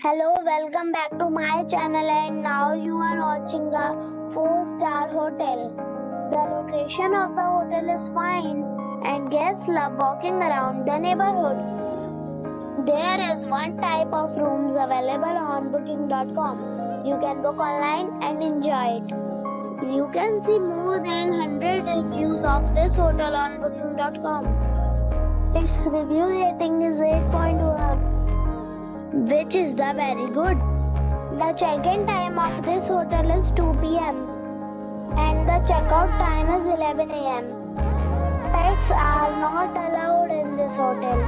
Hello, welcome back to my channel, and now you are watching a 4-star hotel. The location of the hotel is fine and guests love walking around the neighborhood. There is one type of rooms available on booking.com. You can book online and enjoy it. You can see more than 100 reviews of this hotel on booking.com. Its review rating is 8.1. which is the very good. The check-in time of this hotel is 2 p.m. and the checkout time is 11 a.m. Pets are not allowed in this hotel.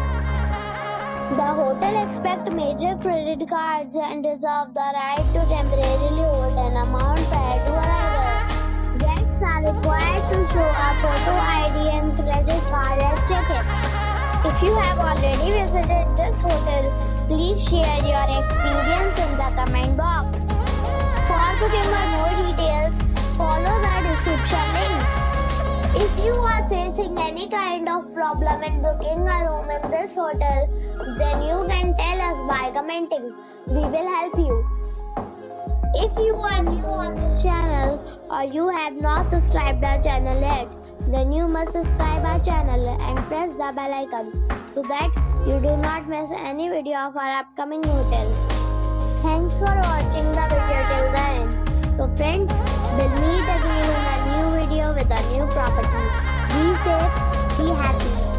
The hotel accepts major credit cards and reserves the right to temporarily hold an amount prior to arrival. Guests are required to show a photo ID and credit card at check-in. If you have already visited this hotel, please share your experience in the comment box. For booking or more details, follow the description link. If you are facing any kind of problem in booking a room in this hotel, then you can tell us by commenting. We will help you. If you are new on this channel or you have not subscribed our channel yet, then you must subscribe our channel and press the bell icon so that you do not miss any video of our upcoming hotel. Thanks for watching the video till the end. So friends, we'll meet again in a new video with a new property. Be safe, be happy.